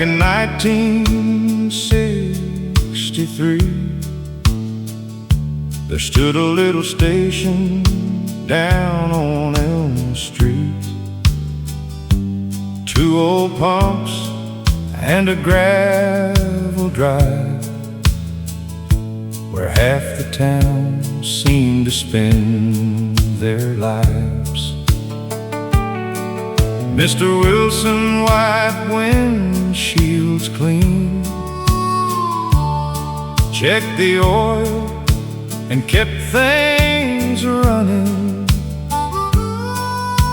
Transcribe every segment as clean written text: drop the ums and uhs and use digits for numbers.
in 1963, there stood a little station down on Elm Street. 2 old pumps and a gravel drive, where half the town seemed to spend their lives. Mr. Wilson wiped windshields clean, checked the oil and kept things running.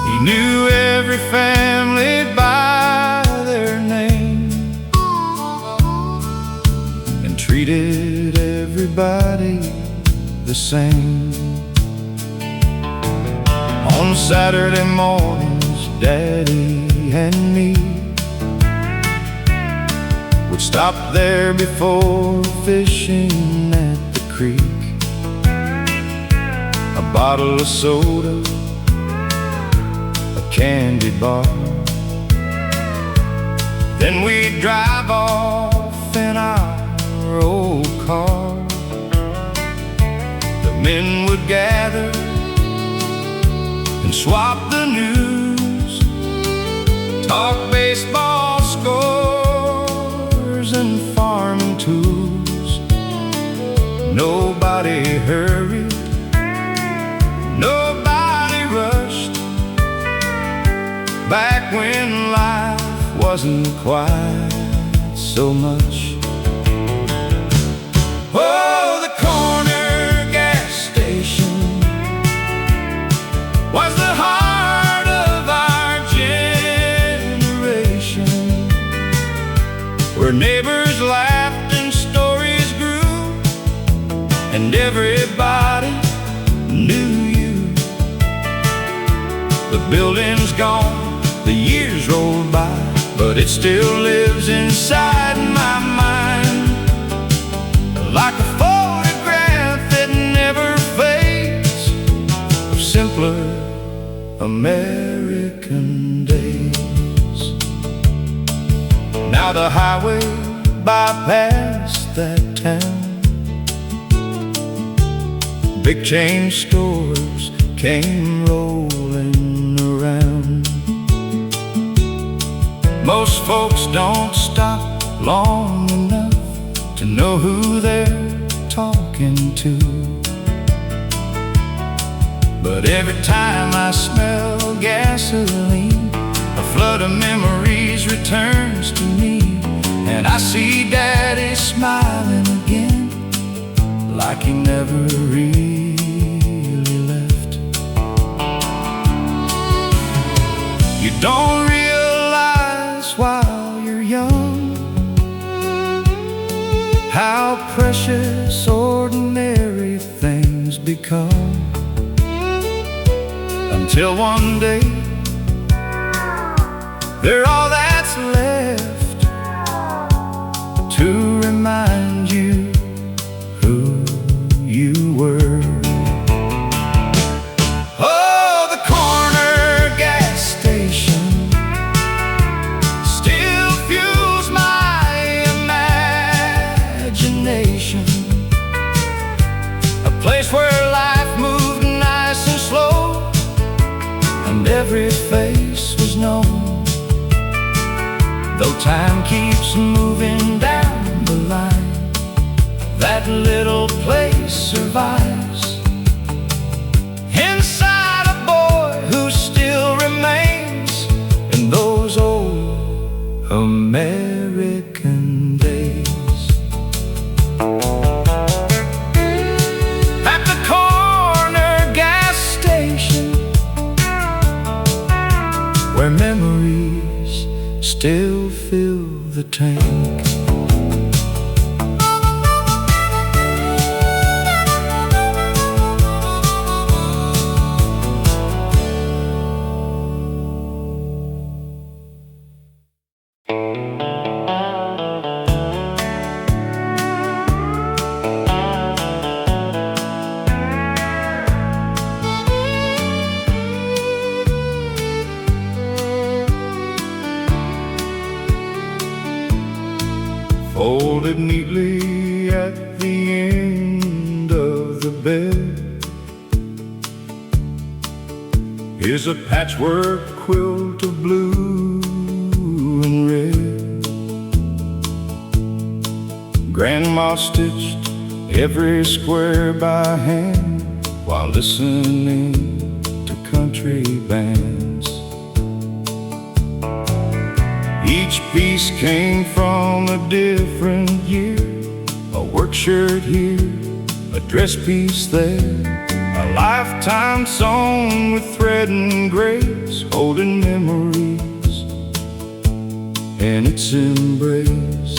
He knew every family by their name and treated everybody the same. On Saturday mornings, Daddy and me would stop there before fishing at the creek. A bottle of soda, a candy bar, then we'd drive off in our old car. The men would gather and swap the news, talk baseball scores and farming tools. Nobody hurried, nobody rushed, back when life wasn't quite so much. Oh, the corner gas station was the heart of our generation, where neighbors laughed and stories grew, and everybody knew you. The building's gone, the years rolled by, but it still lives inside my mind, like a photograph that never fades, of simpler American days. Now the highway bypassed that town, big chain stores came rolling around. Most folks don't stop long enough to know who they're talking to, but every time I smell gasoline, a flood of memories returns to me, and I see Daddy smiling again, like he never really left. You don't realize while you're young how precious ordinary things become, until one day they're all that's left to remind you who you were. Oh, the corner gas station still fuels my imagination, a place where life moved nice and slow, and every face was known. Though time keeps moving down the line, that little place survives inside a boy who still remains in those old American days. At the corner gas station, where memories still fill the tank. folded neatly at the end of the bed is a patchwork quilt of blue and red. Grandma stitched every square by hand while listening to country bands. Each piece came from a different year, a work shirt here, a dress piece there, a lifetime song with thread and grace, holding memories in its embrace.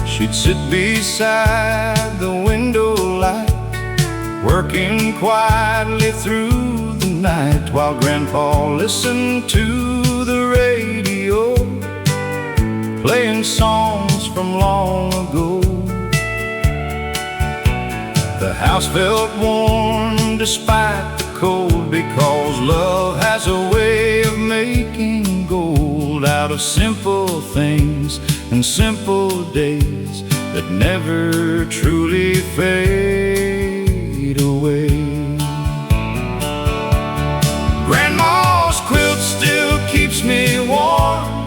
She'd sit beside the window light, working quietly through the night, while Grandpa listened to the radio, playing songs from long ago. The house felt warm despite the cold, because love has a way of making gold out of simple things and simple days that never truly fade away. Grandma's quilt still keeps me warm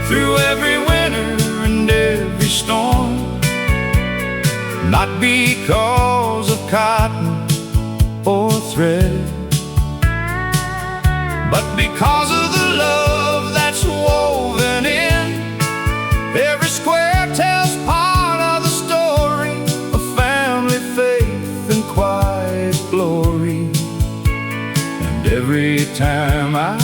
through every winter and every storm, not because of cotton or thread, but because of the love that's woven in. Every square tells part of the story of family faith and quiet glory. And every time I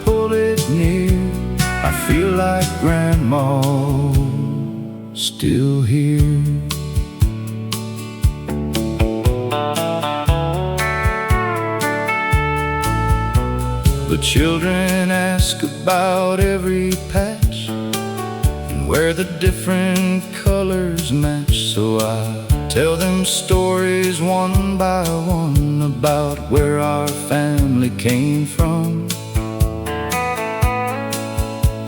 pull it near, I feel like Grandma's still here. The children ask about every patch and where the different colors match, so I tell them stories one by one about where our family came from,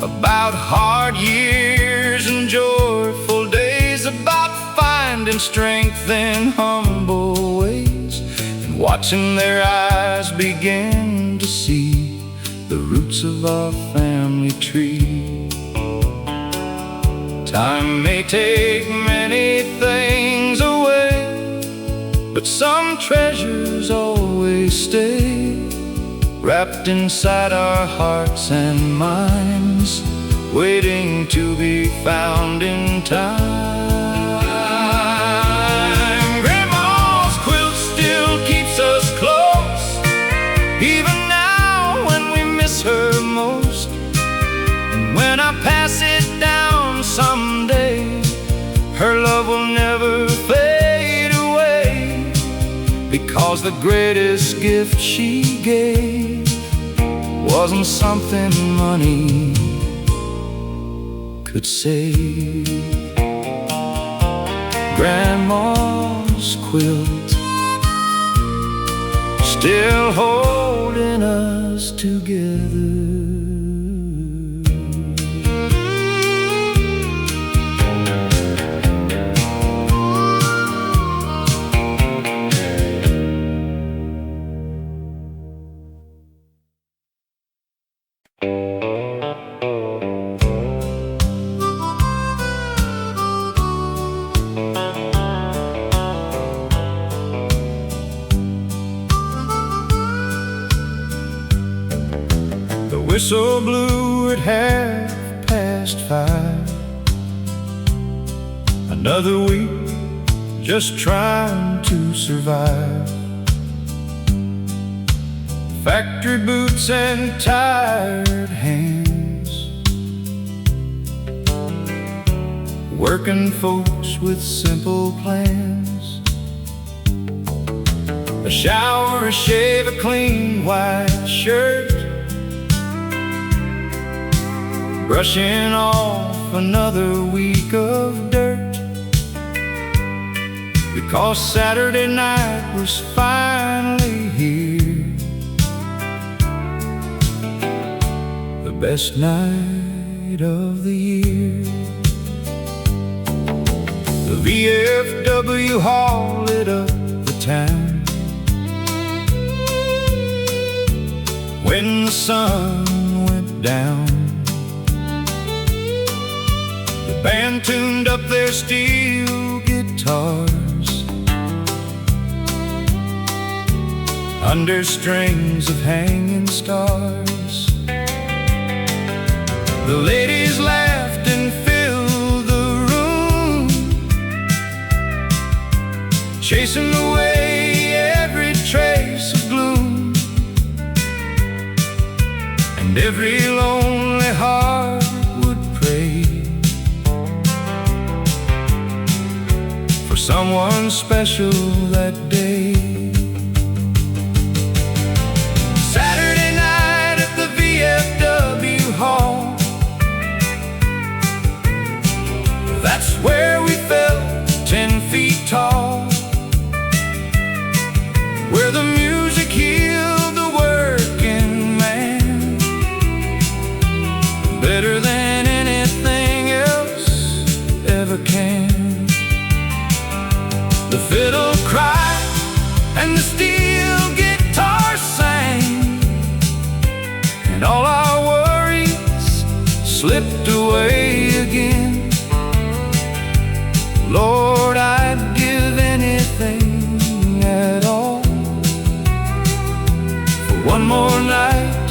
about hard years and joyful days, about finding strength in humble ways, and watching their eyes begin to see the roots of our family tree. Time may take many things away, but some treasures always stay, wrapped inside our hearts and minds, waiting to be found in time. Grandma's quilt still keeps us close, even her most. And when I pass it down someday, her love will never fade away, because the greatest gift she gave wasn't something money could save. Grandma's quilt still holding us together. The whistle blew at 5:30. Another week just trying to survive. Factory boots and tired hands, working folks with simple plans. A shower, a shave, a clean white shirt, brushing off another week of dirt, because Saturday night was finally here, the best night night of the year. The VFW hall lit up the town when the sun went down. The band tuned up their steel guitars under strings of hanging stars. The ladies laughed and filled the room, chasing away every trace of gloom, and every lonely heart would pray for someone special that day. Saturday night at the VFW hall, that's where we felt 10 feet tall, where the music healed the working man better than anything else ever can. The fiddle cried and the steel guitar sang, and all our worries slipped away again. Lord, I'd give anything at all for one more night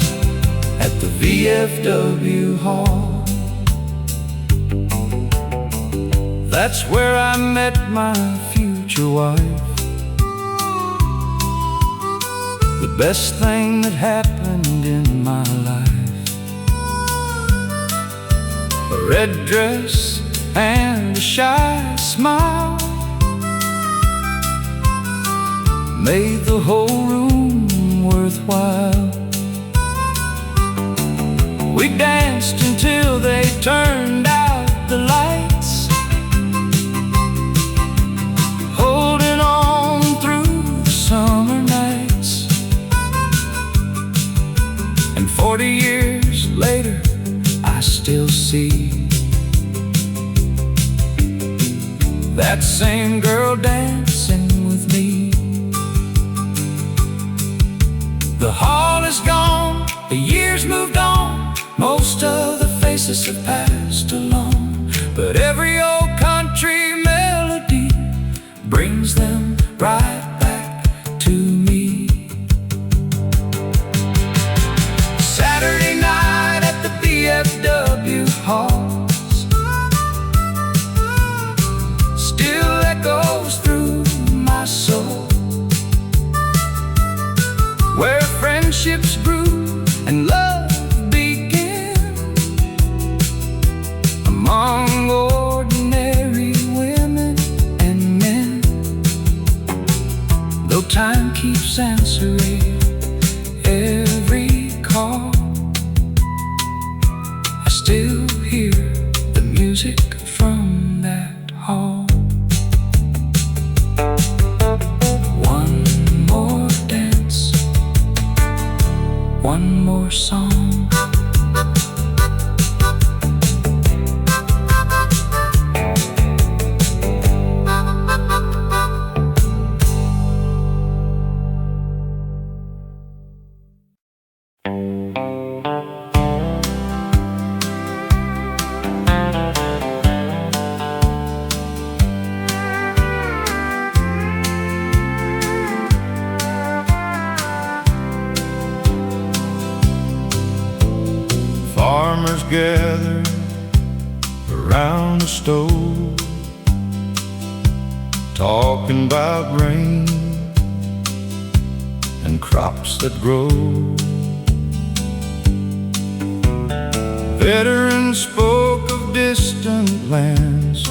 at the VFW hall. That's where I met my future wife, the best thing that happened in my life. A red dress and a shy smile made the whole room worthwhile. We danced until they turned out the lights, holding on through the summer nights. And 40 years later, I still see that same girl dancing with me. The hall is gone, the years moved on, most of the faces have passed along, but every old country melody brings them right back to me. Saturday night at the VFW halls still echoes through my soul, where friendships grew and love began among ordinary women and men. Though time keeps answering every call, I still hear the music from that hall. One more dance, one more song. Farmers gather around the stove, talking about rain and crops that grow. Veterans spoke of distant lands,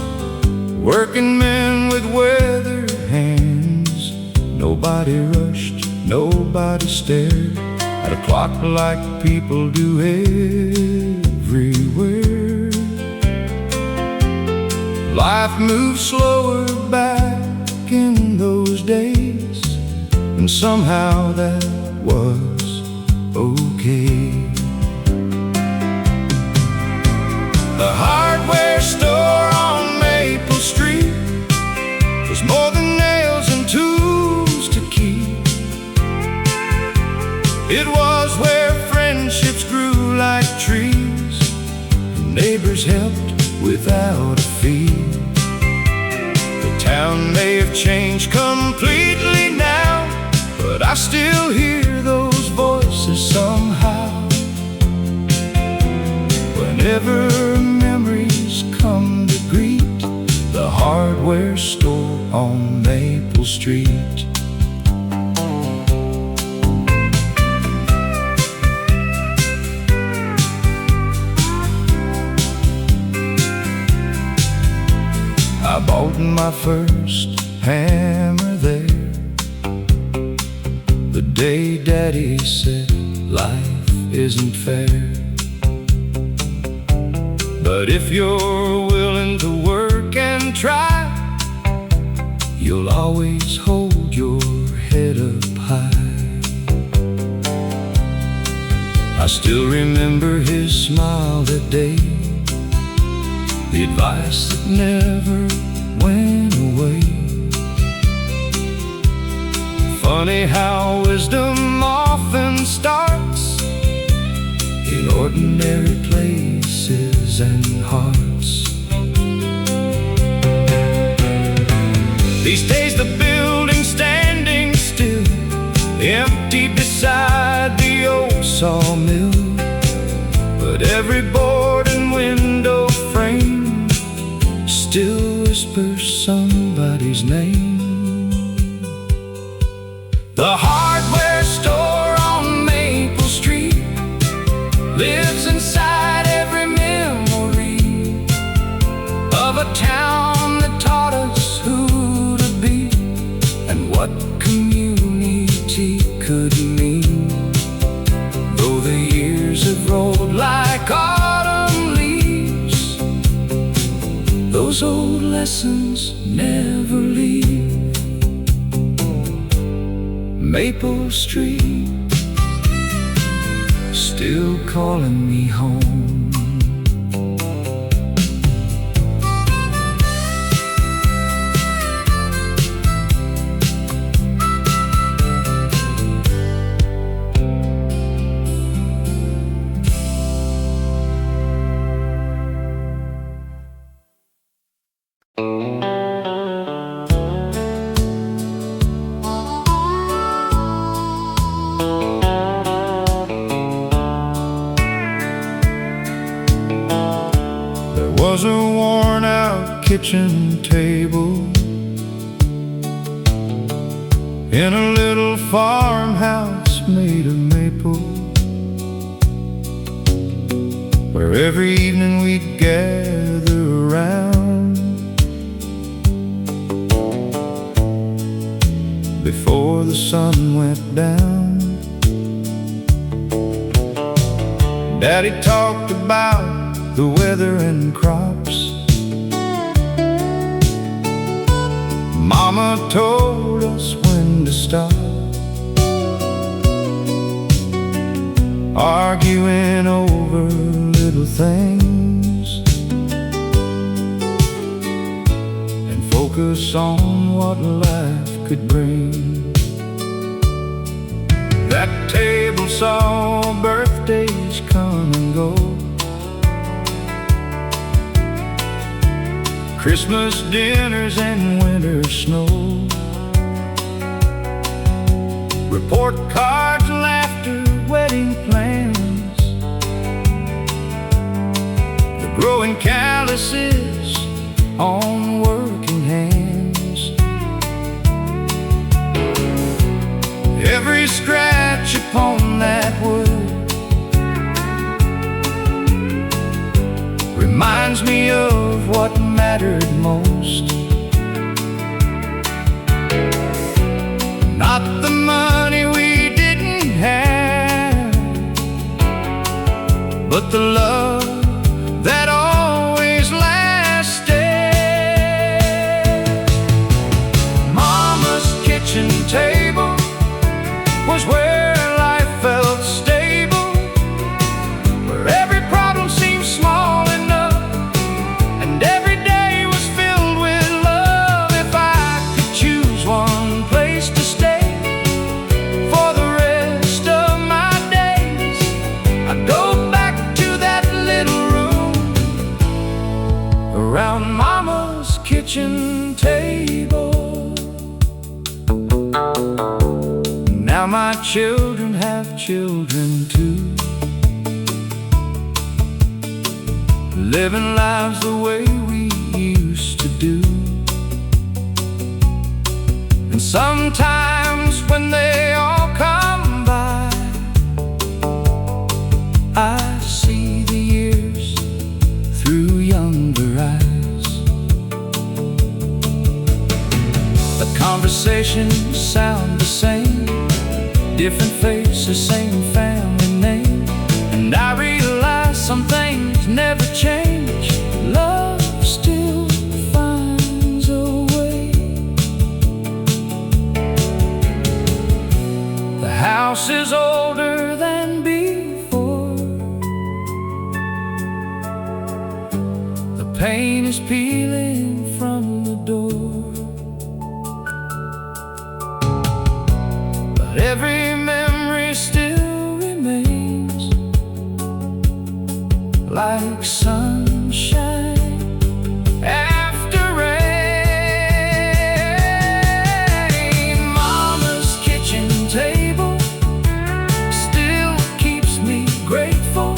working men with weathered hands. Nobody rushed, nobody stared at a clock like people do everywhere. Life moved slower back in those days, and somehow that was okay. neighbors helped without a fee. The town may have changed completely now, but I still hear those voices somehow. Whenever memories come to greet the hardware store on Maple Street. I bought my first hammer there the day Daddy said life isn't fair. But if you're willing to work and try, you'll always hold your head up high. I still remember his smile that day, the advice that never went away. Funny how wisdom often starts in ordinary places and hearts. These days the building's standing still, empty beside the old sawmill, but every board and window frame still whispers somebody's name. The hardware store on Maple Street lives inside every memory of a town that taught us who to be and what community could mean. Though the years have rolled like autumn leaves, those old lessons never leave. Maple Street still calling me home. Was a worn-out kitchen table in a little farmhouse made of maple, where every evening we'd gather around before the sun went down. Daddy talked about the weather and crops. Mama told us when to stop, arguing over little things, and focus on what life could bring. That table saw birthdays come and go, Christmas dinners and winter snow, report cards, laughter, wedding plans, the growing calluses on working hands, every scratch upon that wood reminds me of what mattered most. Not the money we didn't have, but the love that always lasted. Mama's kitchen table was where life felt stable, where every problem seemed small enough and every day was filled with love. If I could choose one place to stay for the rest of my days, I'd go back to that kitchen table. Now my children have children too, living lives the way we used to do. And sometimes when they all come by, I see the years through younger eyes. The conversations sound the same, different faces, same family name. And I realize some things never change. Love still finds a way. The house is older than before, the paint is peeling from the door, but every memory still remains like sunshine after rain. Mama's kitchen table still keeps me grateful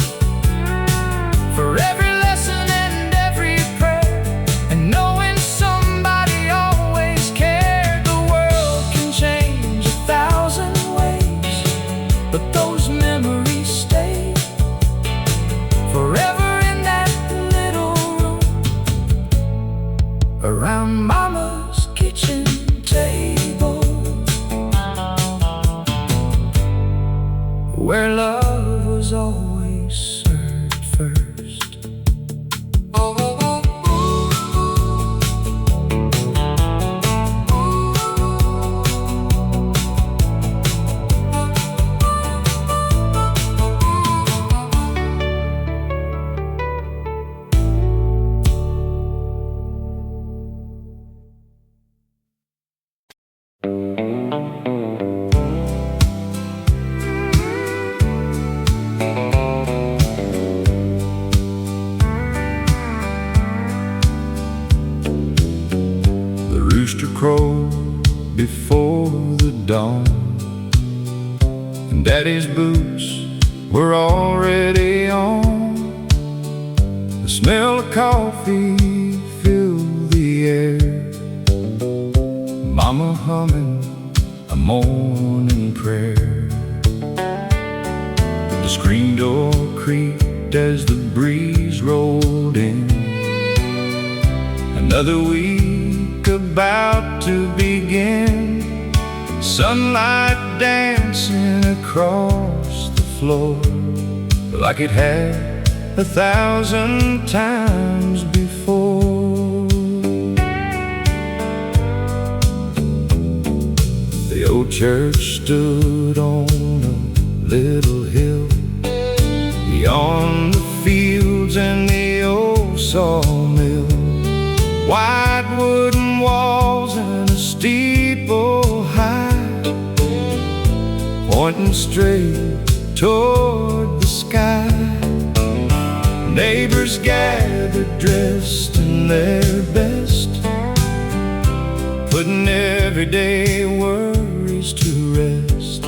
for every lesson and every prayer, and knowing somebody always cared. The world can change 1,000 ways, but those memories stay forever in that little room around Mama's kitchen table, where love was always served first. The rooster crowed before the dawn, and Daddy's boots were already on. The smell of coffee filled the air, Mama humming a morning prayer. The screen door creaked as the breeze rolled in. Another week about to begin, sunlight dancing across the floor like it had 1,000 times before. The old church stood on a little hill beyond the fields and the old sawmill. Wide wooden walls and a steeple high, pointing straight toward the sky. Neighbors gathered dressed in their best, putting everyday worries to rest,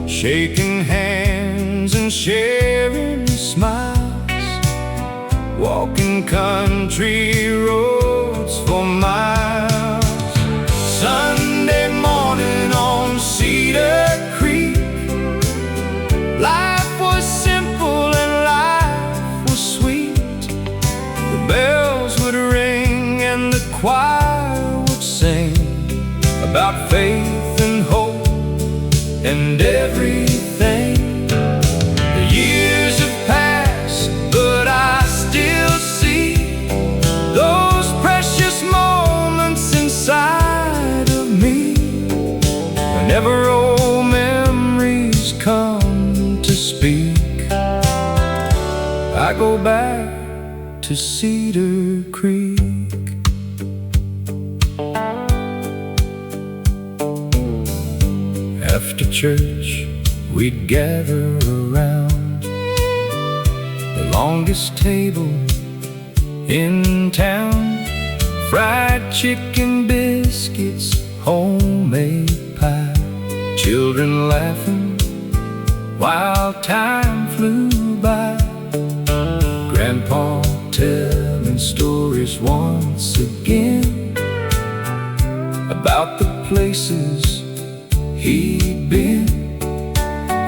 shaking hands and sharing smiles, walking country roads for miles. Sunday morning on Cedar Creek, life was simple and life was sweet. The bells would ring and the choir would sing about faith and hope and everything. The years have passed, but I still see those precious moments inside of me. Whenever old memories come to speak, I go back to Cedar Creek. After church, we'd gather around the longest table in town, fried chicken, biscuits, homemade pie, children laughing while time flew by, Grandpa telling stories once again about the places he'd been,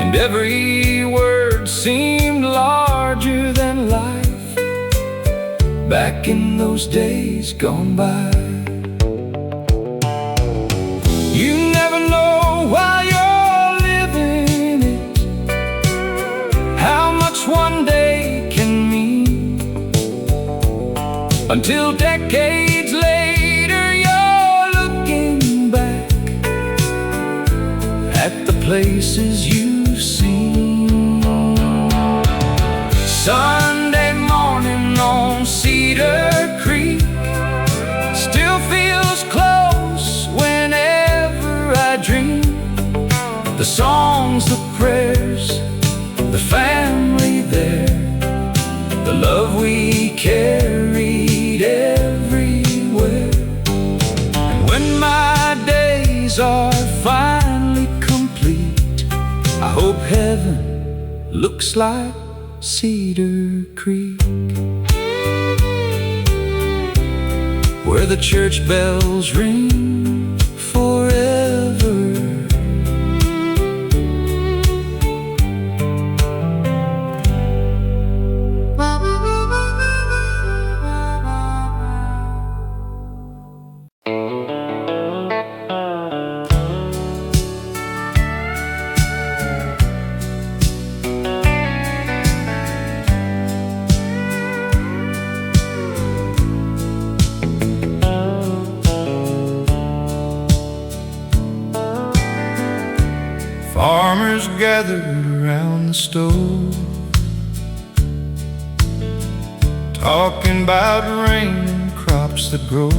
and every word seemed larger than life back in those days gone by. You never know while you're living it how much one day can mean, until decades later you're looking back at the places you've seen. Sunday morning on Cedar Creek still feels close whenever I dream. The songs, the prayers, the family there, the love we carried everywhere. And when my days are finally complete, I hope heaven looks like Cedar Creek, where the church bells ring forever. Farmers gathered around the stove, talking about rain and crops that grow.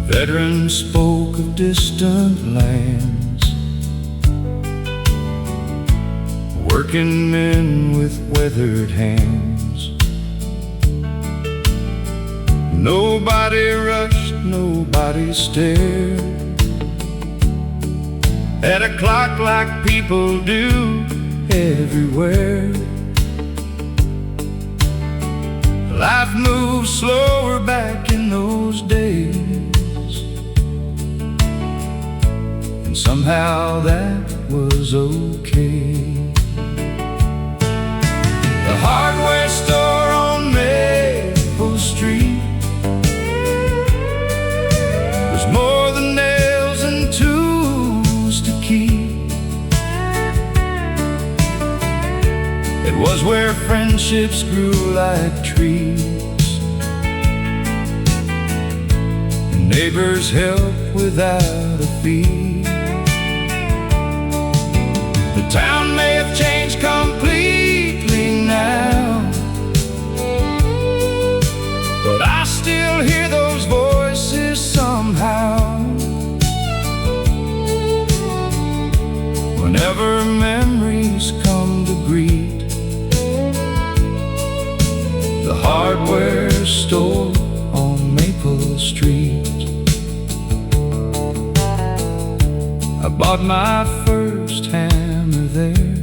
Veterans spoke of distant lands, working men with weathered hands. Nobody rushed, nobody stared at a clock like people do everywhere. Life moved slower back in those days, and somehow that was okay. The hardware store on Maple Street was more than nails and tools to keep. It was where friendships grew like trees, and neighbors helped without a fee. The town may have changed completely now, but I still hear those voices somehow. Whenever memories come to greet the hardware store on Maple Street, I bought my first hammer there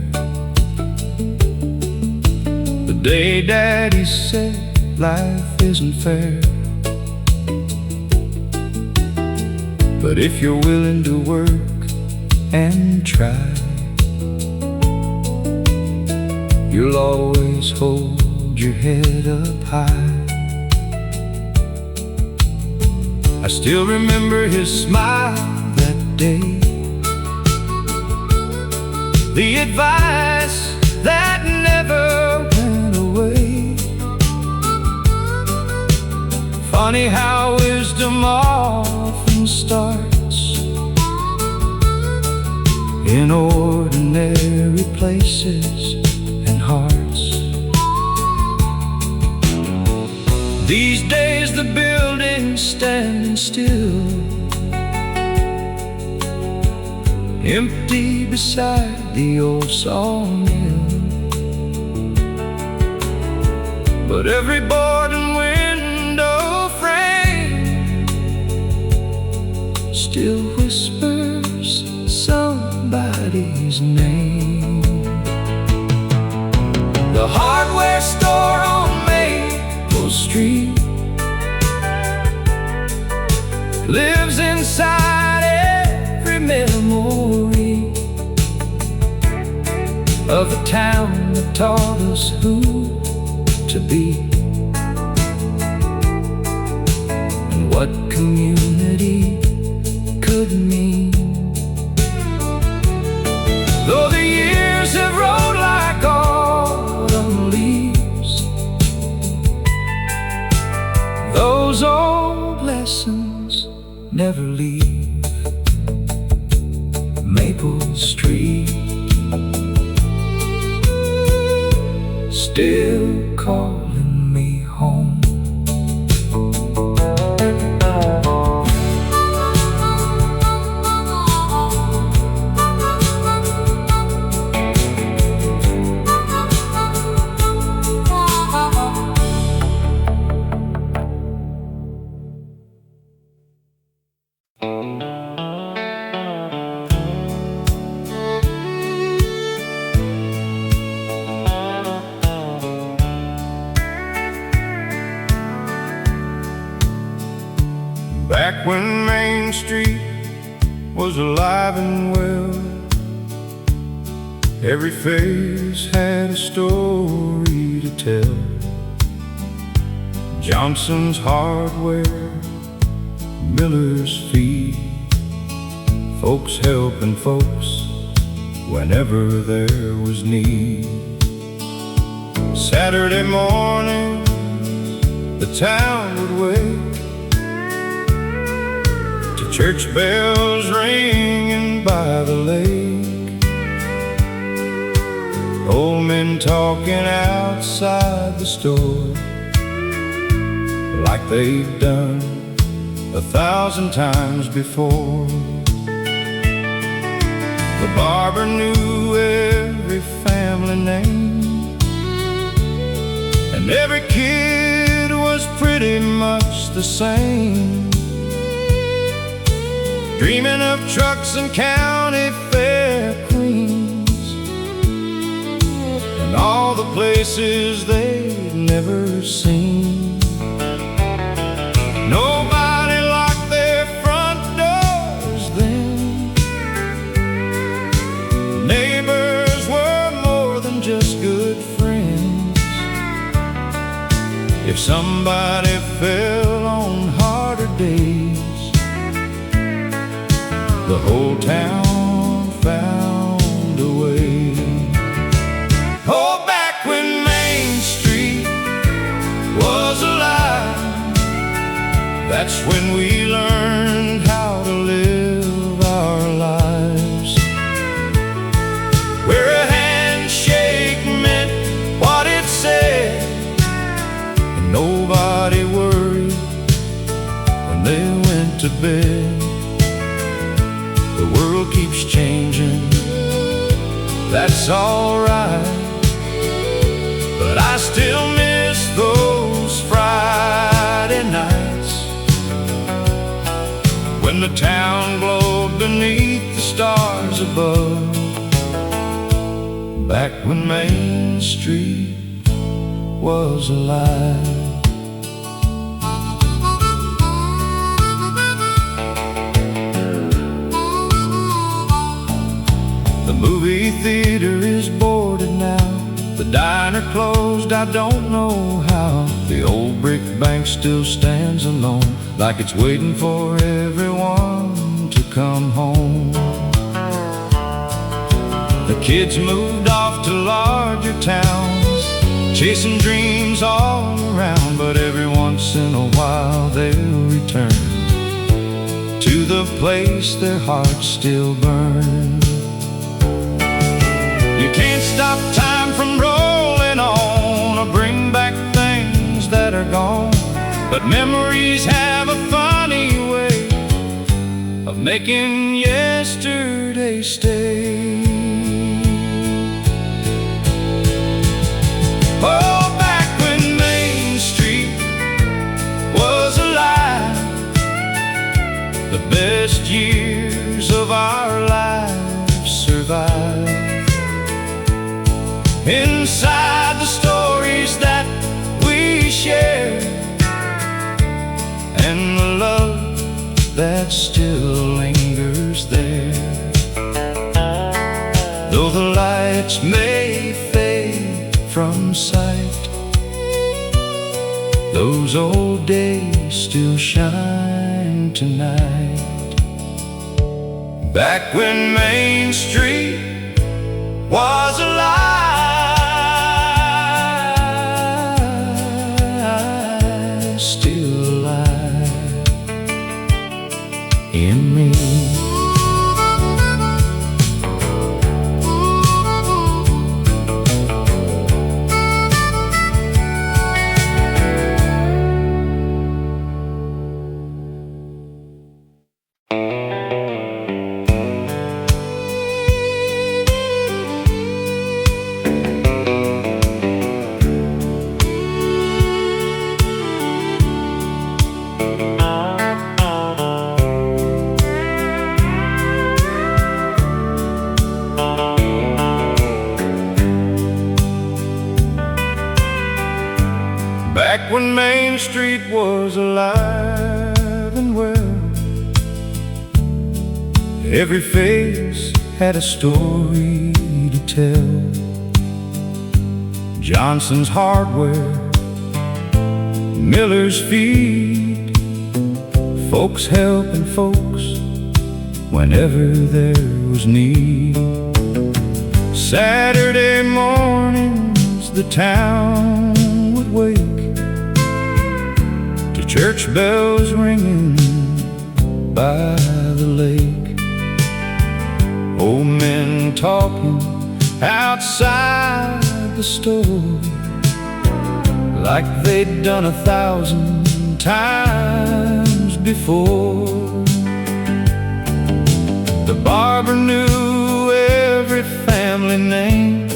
the day Daddy said life isn't fair. But if you're willing to work and try, you'll always hold your head up high. I still remember his smile that day, the advice that never went away. Funny how wisdom often starts in ordinary places and hearts. These days the building's standing still, empty beside the old sawmill. But every boy still whispers somebody's name. The hardware store on Maple Street lives inside every memory of the town that taught us who to be, and what community could mean. Though the years have rolled like autumn leaves, those old lessons never leave. Maple Street still calling me home. Back when Main Street was alive and well, every face had a story to tell. Johnson's Hardware, Miller's Feed, folks helping folks whenever there was need. Saturday morning, the town would wake to church bells ringing by the lake, old men talking outside the store like they've done 1,000 times before. The barber knew every family name, and every kid was pretty much the same, dreaming of trucks and county fair queens, and all the places they'd never seen. Nobody locked their front doors then. Neighbors were more than just good friends. If somebody fell on harder days, the whole town found a way. Oh, back when Main Street was alive, that's when we learned how to live our lives, where a handshake meant what it said, and nobody worried when they went to bed. The world keeps changing, that's alright, but I still miss those Friday nights when the town glowed beneath the stars above. Back when Main Street was alive. The movie theater is boarded now, the diner closed, I don't know how. The old brick bank still stands alone, like it's waiting for everyone to come home. The kids moved off to larger towns, chasing dreams all around, but every once in a while they'll return to the place their hearts still burn. You can't stop time from rolling on or bring back things that are gone, but memories have a funny way of making yesterday stay. Oh, back when Main Street was alive, the best years that still lingers there. Though the lights may fade from sight, those old days still shine tonight. Back when Main Street was alive, still alive in me. Back when Main Street was alive and well, every face had a story to tell. Johnson's Hardware, Miller's Feed, folks helping folks whenever there was need. Saturday mornings the town would wake to church bells ringing by the lake. Old men talking outside the store like they'd done 1,000 times before. The barber knew every family name,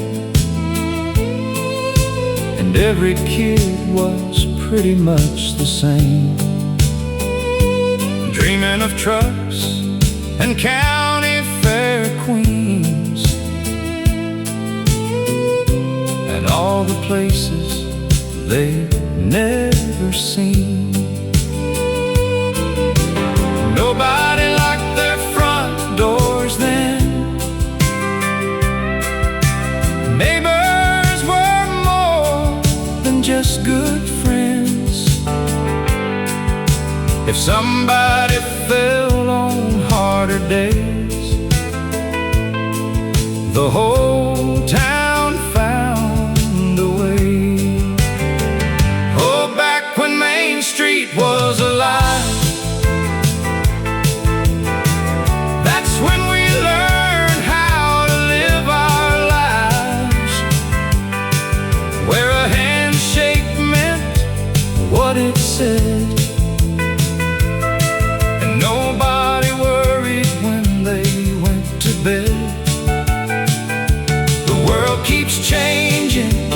and every kid was pretty much the same, dreaming of trucks and county fair queens, and all the places they'd never seen. Nobody locked their front doors then. Neighbors were more than just good friends. If somebody fell on harder days, the whole town found a way. Oh, back when Main Street was alive, that's when we learned how to live our lives, where a handshake meant what it said, and nobody worried when they went to bed. The world keeps changing,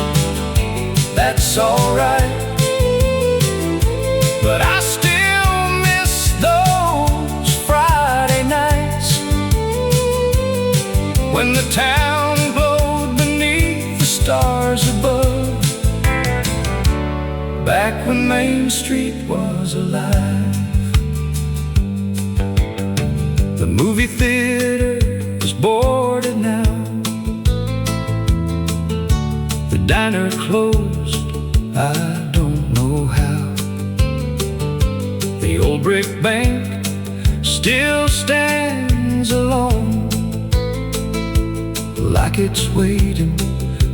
that's alright, but I still miss those Friday nights when the town glowed beneath the stars above. Back when Main Street was alive. The movie theater is boarded now, the diner closed, I don't know how. The old brick bank still stands alone, like it's waiting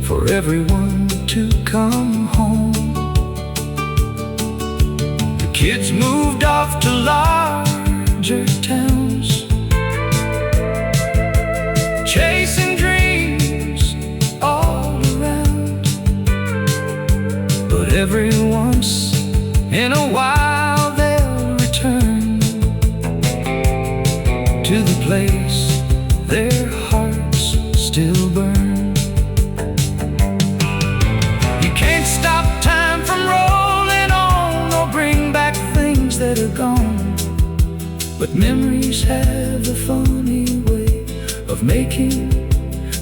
for everyone to come home. The kids moved off to larger towns, chasing dreams all around. But every once in a while they'll return to the place their hearts still burn. You can't stop time from rolling on or bring back things that are gone, but memories have a funny way of making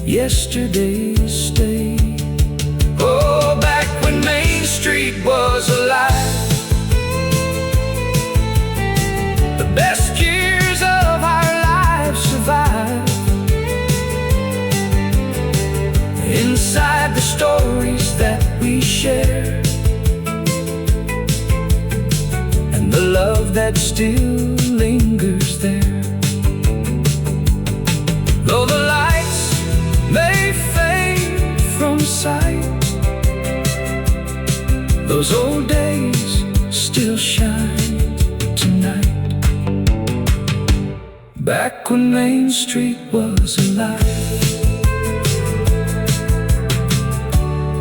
yesterdays stay. Oh, back when Main Street was alive, the best years shared, and the love that still lingers there. Though the lights may fade from sight, those old days still shine tonight. Back when Main Street was alive,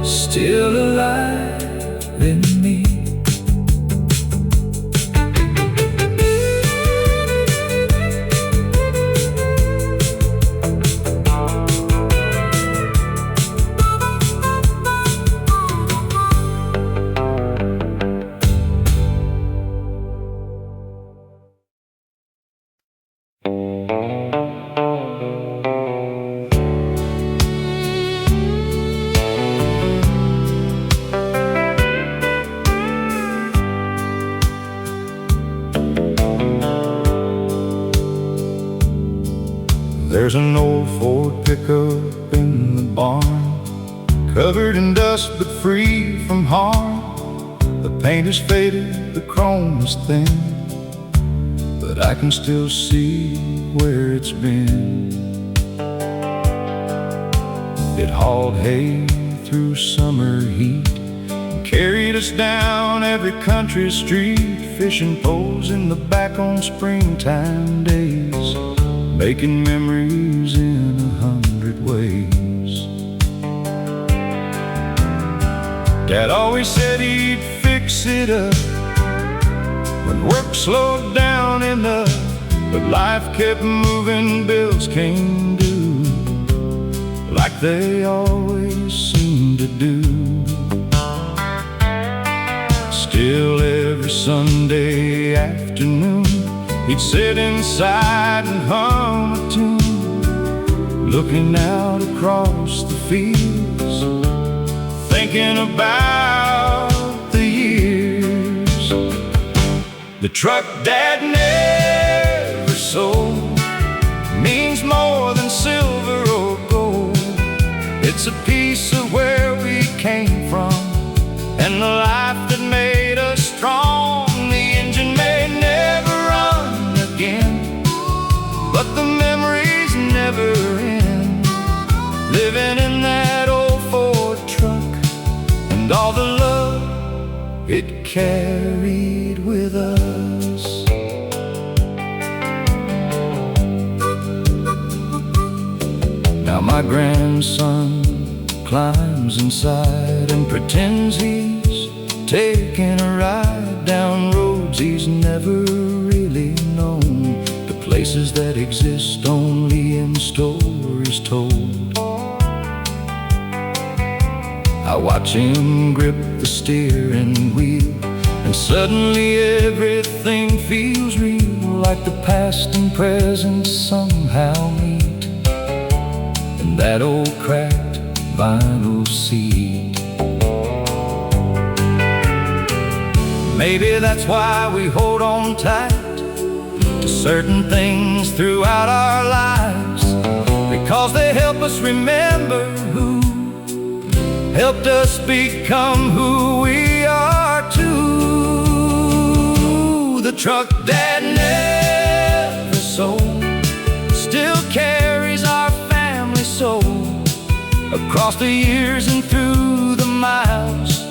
still alive in me. There's an old Ford pickup in the barn, covered in dust but free from harm. The paint is faded, the chrome is thin, but I can still see where it's been. It hauled hay through summer heat, carried us down every country street, fishing poles in the back on springtime days, making memories in 100 ways. Dad always said he'd fix it up when work slowed down enough, but life kept moving, bills came due, like they always seem to do. Still every Sunday afternoon, he'd sit inside and hum a tune, looking out across the fields, thinking about the years. The truck Dad never sold means more than silver or gold. It's a piece of where we came from and the life that made us strong. The engine may never run again, but the memories never end, living in that old Ford truck and all the love it carried with us. Now my grandson climbs inside and pretends he's taking a ride down roads he's never really known, the places that exist only in stories told. I watch him grip the steering wheel, and suddenly everything feels real, like the past and present somehow meet in that old cracked vinyl seat. Maybe that's why we hold on tight to certain things throughout our lives, because they help us remember who helped us become who we are too. The truck Dad never sold still carries our family soul, across the years and through the miles,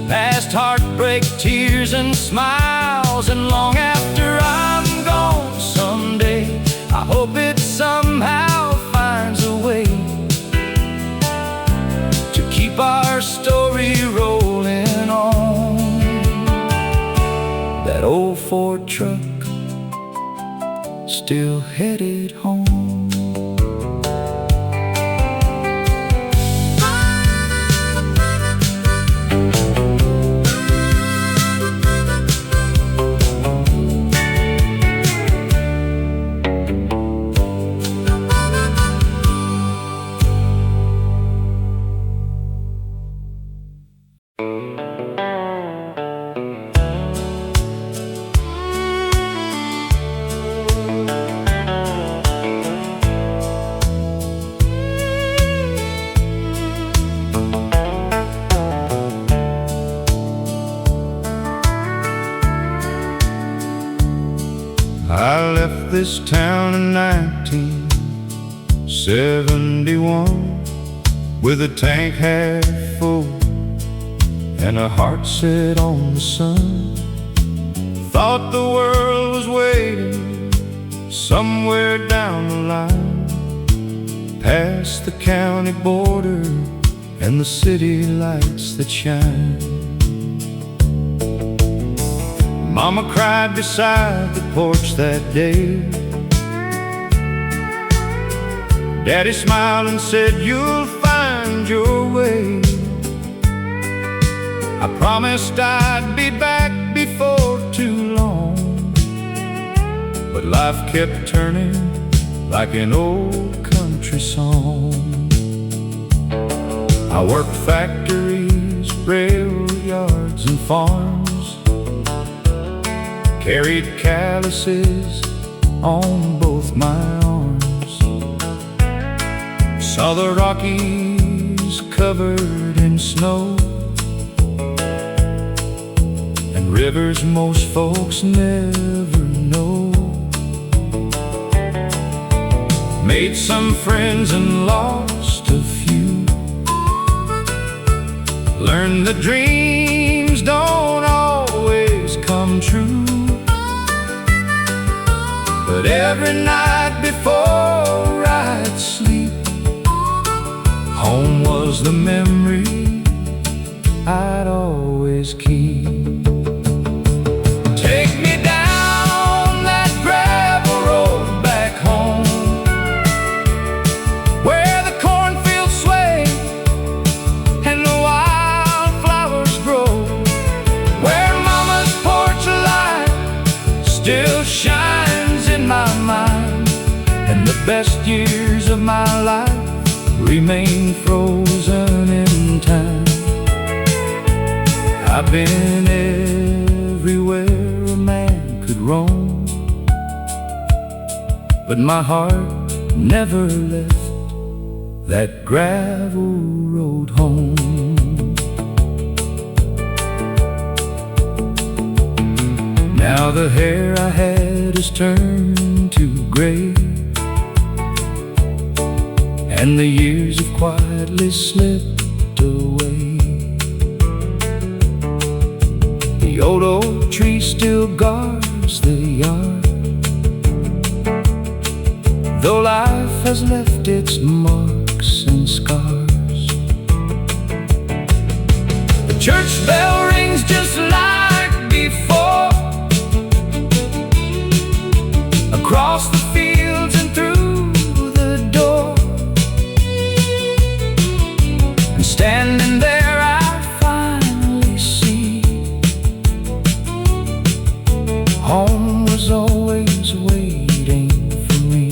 past heartbreak, tears and smiles. And long after I'm gone someday, I hope it somehow finds a way to keep our story rolling on. That old Ford truck still headed home. left this town in 1971 with a tank half full and a heart set on the sun. Thought the world was waiting somewhere down the line, past the county border and the city lights that shine. Mama cried beside the porch that day. Daddy smiled and said, "You'll find your way." I promised I'd be back before too long, but life kept turning like an old country song. I worked factories, rail yards and farms, carried calluses on both my arms, saw the Rockies covered in snow, and rivers most folks never know. Made some friends and lost a few, learned that dreams don't always come true. But every night before I'd sleep, home was the memory I'd always keep. Take me down that gravel road back home, where the cornfields sway and the wildflowers grow, where Mama's porch light still shines in my mind, and the best years of my life remain frozen in time. I've been everywhere a man could roam, but my heart never left that gravel road home. Now the hair I had has turned to gray, and the years have quietly slipped away. The old oak tree still guards the yard, though life has left its marks and scars. The church bell rings just like before, across the fields and through the door. And standing there I finally see home was always waiting for me.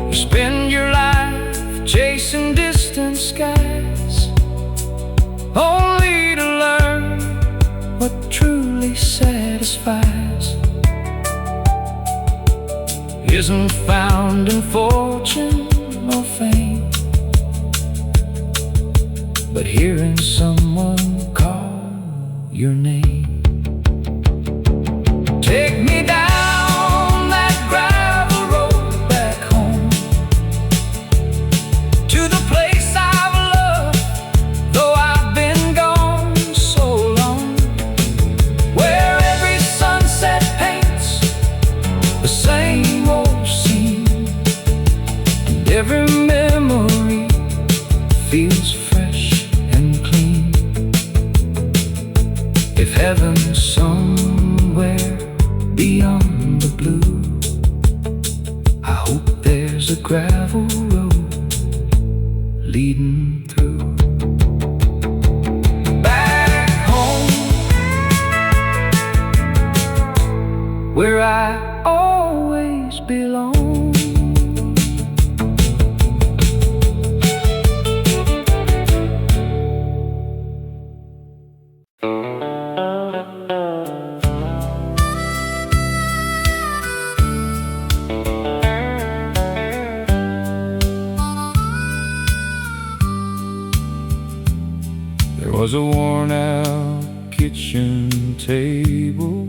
You spend your life chasing distant skies, only to learn what truly satisfies isn't found in fortune or fame, but hearing someone call your name. Take me down that gravel road back home, to the place I've loved, though I've been gone so long, where every sunset paints the same old scene, and every memory feels fresh and clean. If heaven's somewhere beyond the blue, I hope there's a gravel road leading through. Back home, where I always belong. There was a worn-out kitchen table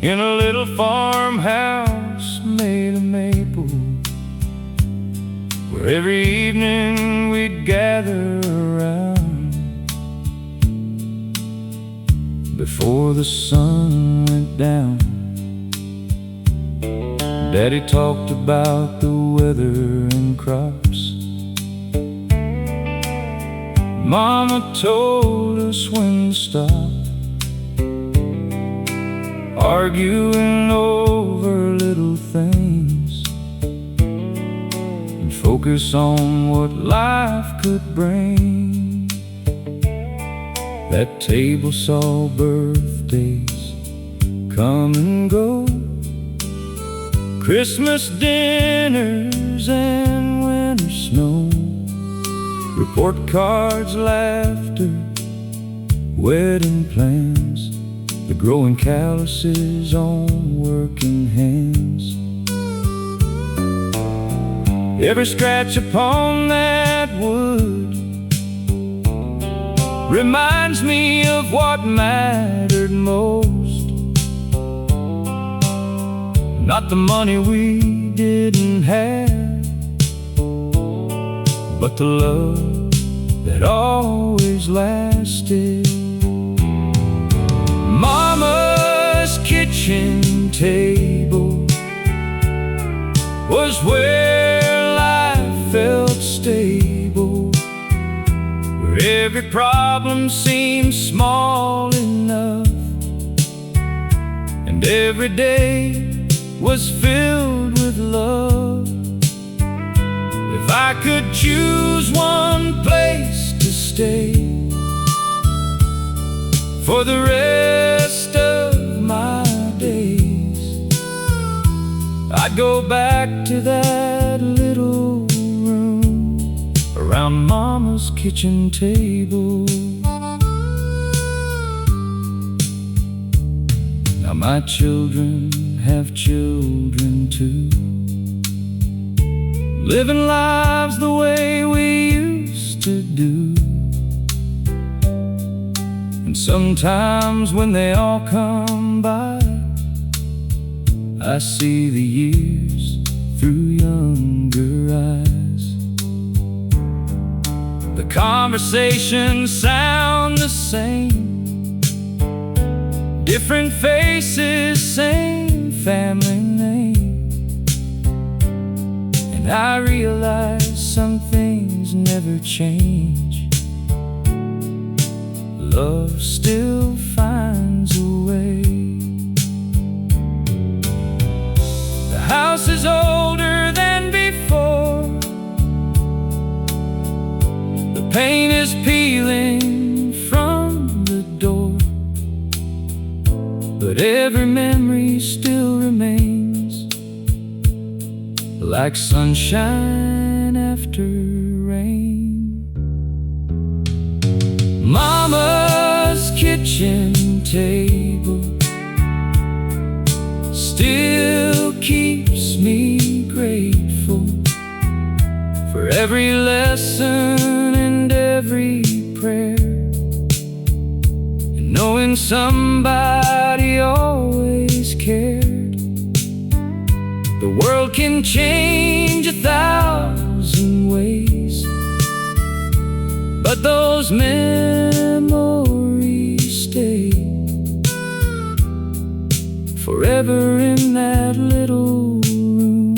in a little farmhouse made of maple, where every evening we'd gather around before the sun went down. Daddy talked about the weather and crops. Mama told us when to stop arguing over little things and focus on what life could bring. That table saw birthdays come and go, Christmas dinners and winter snow, report cards, laughter, wedding plans, the growing calluses on working hands. Every scratch upon that wood reminds me of what mattered most. Not the money we didn't have, but the love that always lasted. Mama's kitchen table was where life felt stable, where every problem seemed small enough, and every day was filled with love. If I could choose one place to stay for the rest of my days, I'd go back to that little room around Mama's kitchen table. Now my children have children too, living lives the way we used to do. And sometimes when they all come by, I see the years through younger eyes. The conversations sound the same, different faces, same family name. And I realize some things never change. Love still finds a way. The house is older than before, the paint is peeling from the door, but every memory still remains, like sunshine after rain. Mama's kitchen table still keeps me grateful for every lesson and every prayer, and knowing somebody always cared. The world can change 1,000 ways, but those memories stay forever in that little room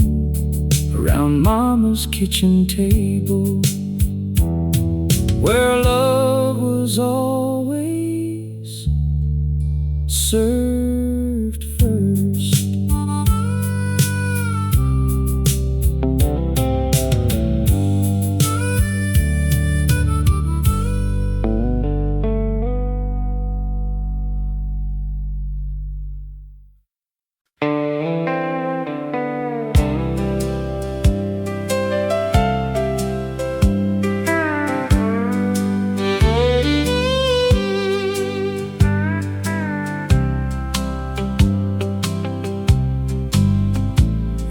around Mama's kitchen table, where love was always served first.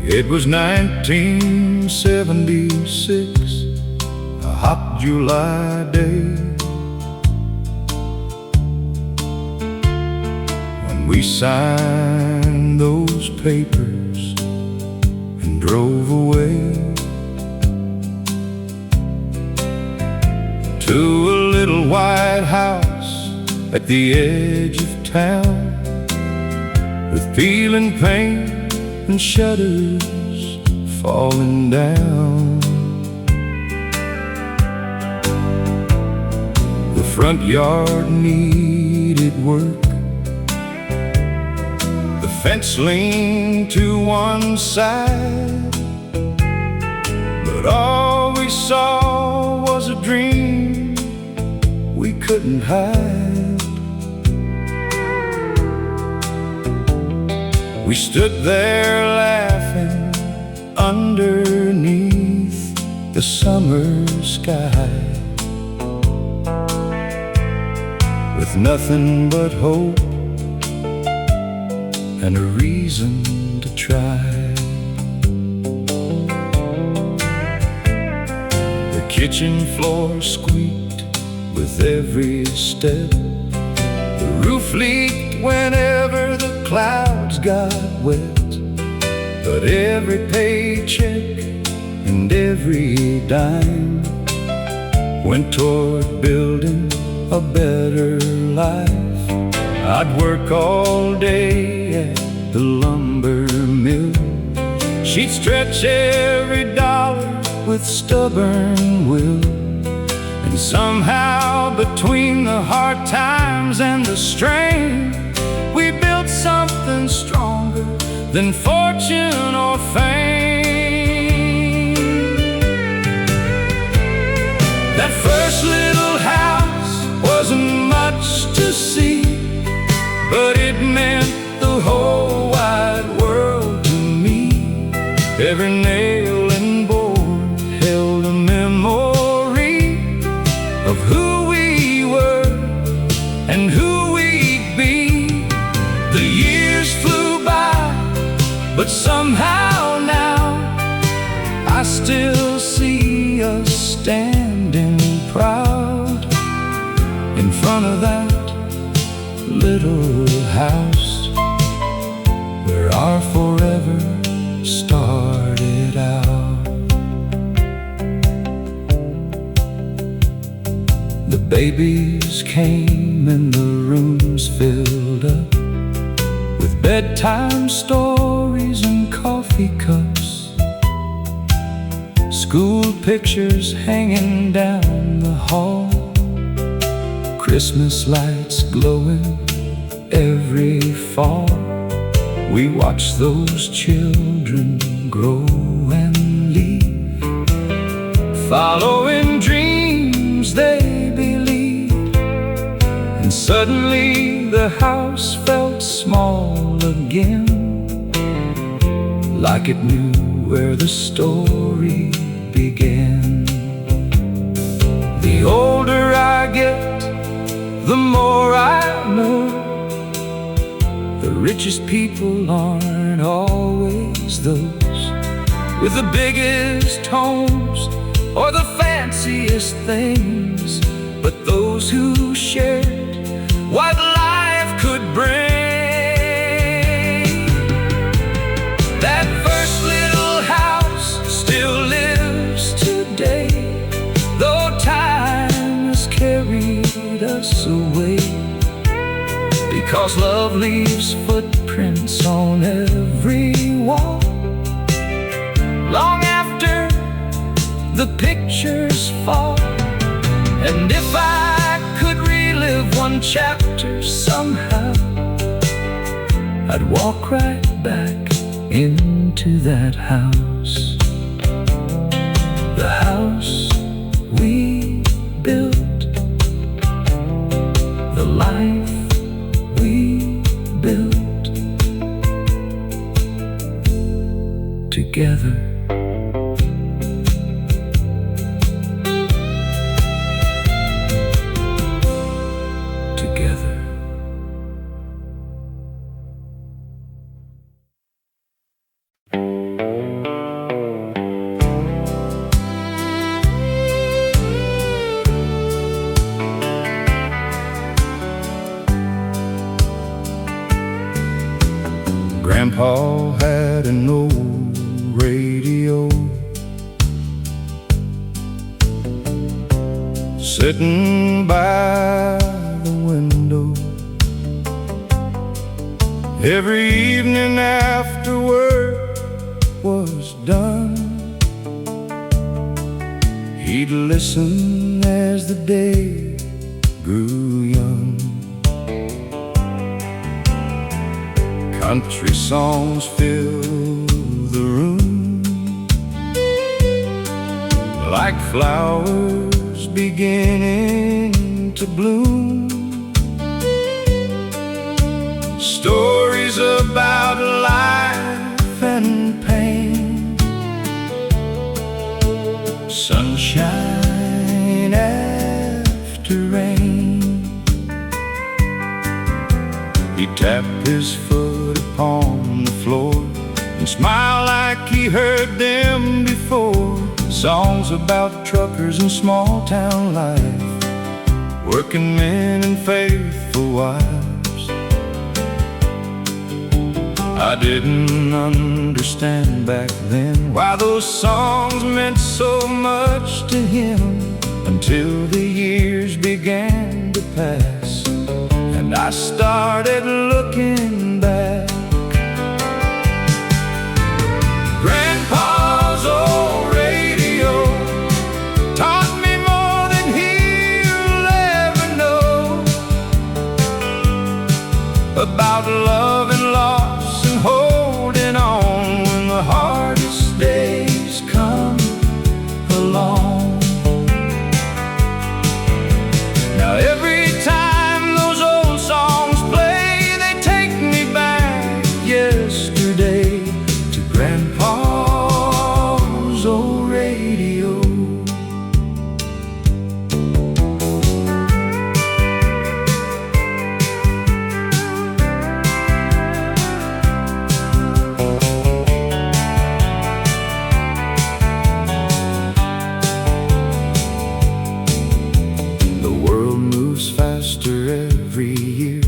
It was 1976, a hot July day, when we signed those papers and drove away to a little white house at the edge of town, with peeling paint and shutters falling down. The front yard needed work. The fence leaned to one side, but all we saw was a dream we couldn't hide. We stood there laughing underneath the summer sky, with nothing but hope and a reason to try. The kitchen floor squeaked with every step. The roof leaked whenever the clouds got wet. But every paycheck and every dime went toward building a better life. I'd work all day at the lumber mill. She'd stretch every dollar with stubborn will. And somehow between the hard times and the strain, we built something stronger than fortune or fame. That first little house wasn't much to see, but it meant the whole wide world to me. Every nail and board held a memory of who we were and who we'd be. The years flew by, but somehow now I still see us standing proud in front of that little house where our forever started out. The babies came and the rooms filled up with bedtime stories and coffee cups, school pictures hanging down the hall, Christmas lights glowing every fall. We watch those children grow and leave, following dreams they believed. And suddenly the house felt small again, like it knew where the story began. The older I get, the more I know, the richest people aren't always those with the biggest homes or the fanciest things, but those who shared what life could bring. That first little house still lives today, though time has carried us away, because love leaves footprints on every wall, long after the pictures fall. And if I could relive one chapter somehow, I'd walk right back into that house, the house we built, the life we built together. Grandpa had an old radio sitting by the window. Every evening after work was done, he'd listen as the day grew young. Country songs fill the room like flowers beginning to bloom. Stories about life and pain, sunshine after rain. He tapped his foot upon the floor and smiled like he heard them before. Songs about truckers and small town life, working men and faithful wives. I didn't understand back then why those songs meant so much to him, until the years began to pass and I started looking back. Grandpa's old radio taught me more than he'll ever know about love and loss and holding on when the hardest days come along. Now every time those old songs play, they take me back yesterday to Grandpa's old radio. The world moves faster every year,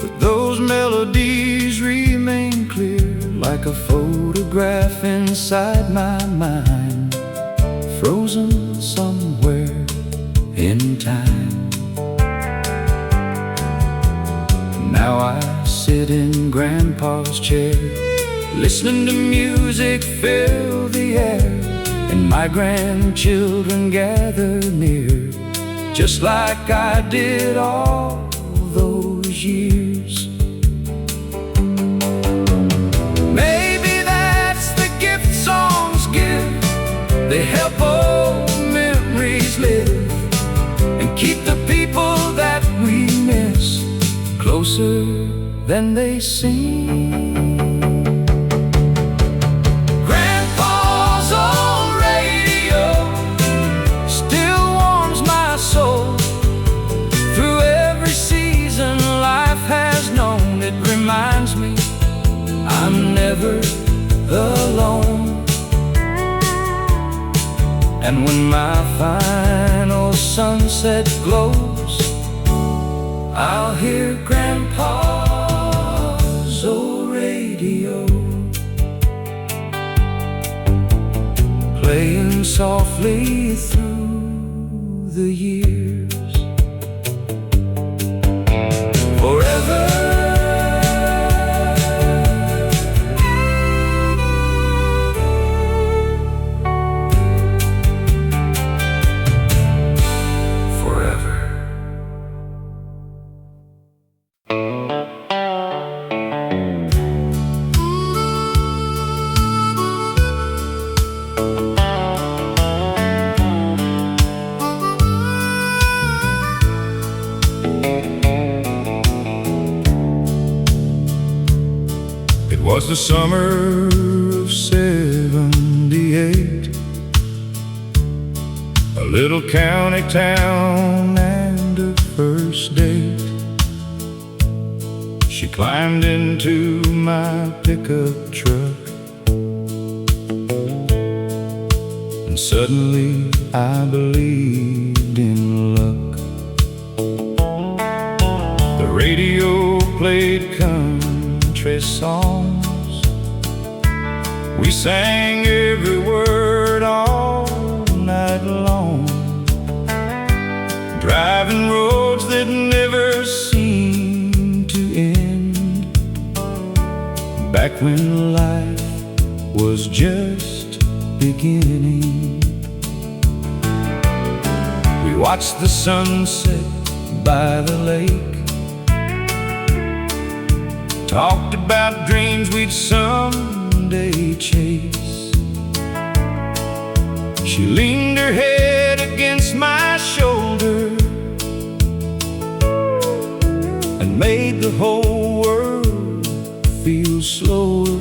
but those melodies remain clear, like a photograph inside my mind, frozen somewhere in time. Now I sit in Grandpa's chair, listening to music fill the air, and my grandchildren gather near, just like I did all those years. Maybe that's the gift songs give. They help old memories live and keep the people that we miss closer than they seem. Grandpa's old radio still warms my soul through every season life has known. It reminds me I'm never alone. And when my final sunset glows, I'll hear Grandpa's old radio playing softly through the years. Forever. It was the summer of '78, a little county town and a first date. She climbed into my pickup truck, and suddenly I believed in luck. The radio played country songs We sang every word all night long, driving roads that never seemed to end, back when life was just beginning. We watched the sunset by the lake, talked about dreams we'd someday chase. She leaned her head against my shoulder and made the whole world feel slower.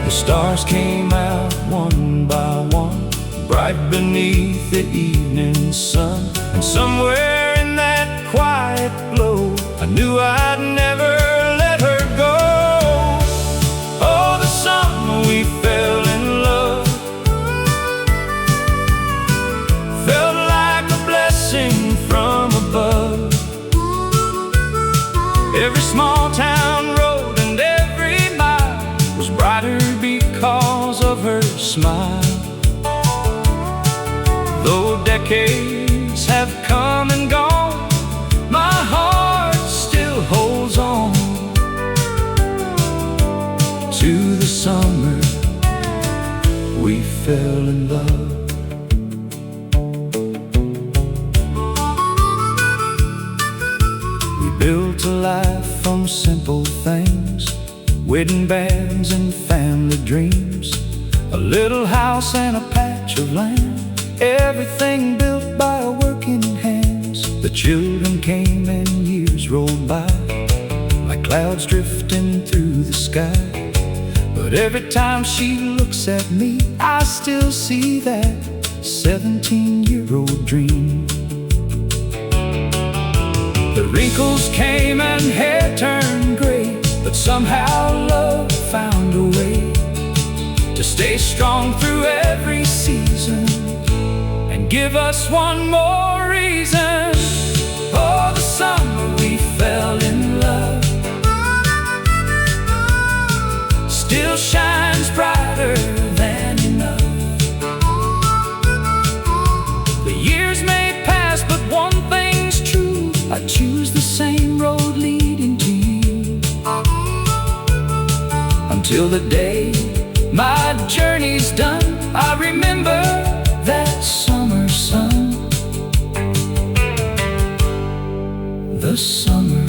The stars came out one by one, bright beneath the evening sun. And somewhere in that quiet glow, I knew I'd never let her go. Oh, the summer we fell in love felt like a blessing from above. Every small town road and every mile was brighter because of her smile. Though decades have come and gone, my heart still holds on to the summer we fell in love. We built a life from simple things, wedding bands and family dreams, a little house and a patch of land, everything built by working hands. The children came and years rolled by, like clouds drifting through the sky. But every time she looks at me, I still see that 17-year-old dream. The wrinkles came and hair turned gray, but somehow love found a way to stay strong through every season and give us one more reason. Oh, the summer we fell in love still shines brighter than enough. The years may pass, but one thing's true, I choose the same road leading to you. Until the day my journey's done, I remember that summer sun. The summer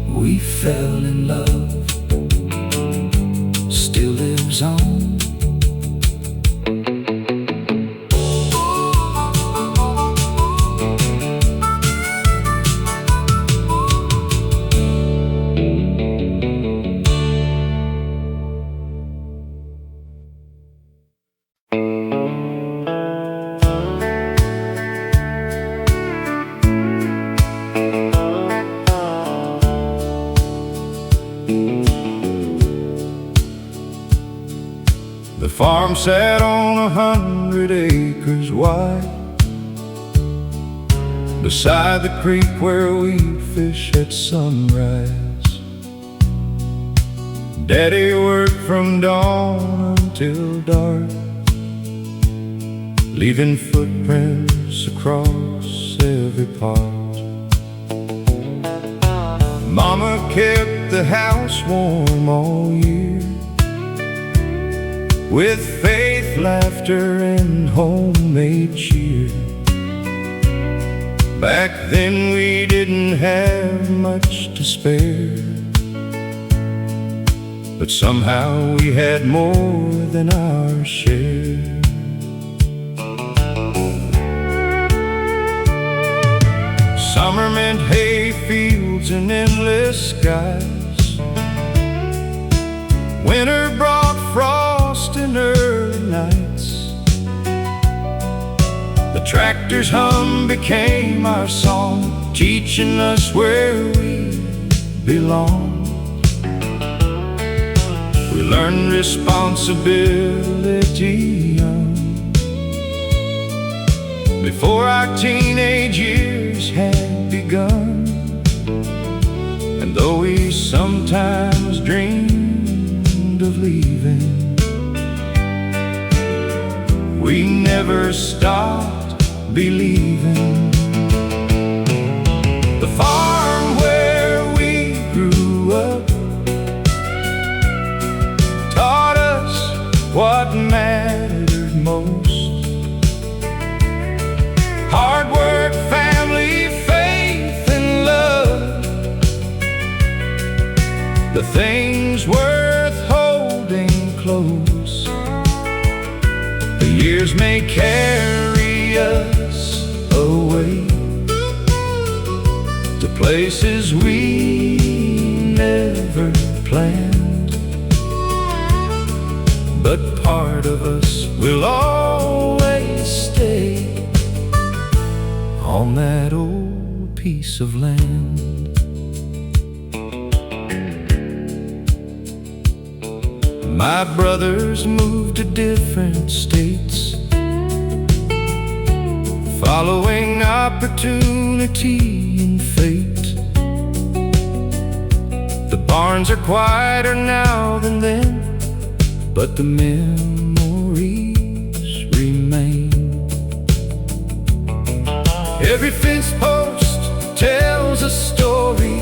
we fell in love still lives on. The farm sat on 100 acres wide, beside the creek where we'd fish at sunrise. Daddy worked from dawn until dark, leaving footprints across every part. Mama kept the house warm all year, with faith, laughter, and homemade cheer. Back then we didn't have much to spare, but somehow we had more than our share. Summer meant hay fields and endless skies. Winter brought frost and early nights. The tractor's hum became our song, teaching us where we belong. We learned responsibility young, before our teenage years had begun. And though we sometimes dreamed leaving. We never stopped believing. The farm where we grew up taught us what mattered most. Hard work, family, faith, and love, the things worth holding close. The years may carry us away to places we never planned, but part of us will always stay on that old piece of land. My brothers moved to different states, following opportunity and fate. The barns are quieter now than then, but the memories remain. Every fence post tells a story,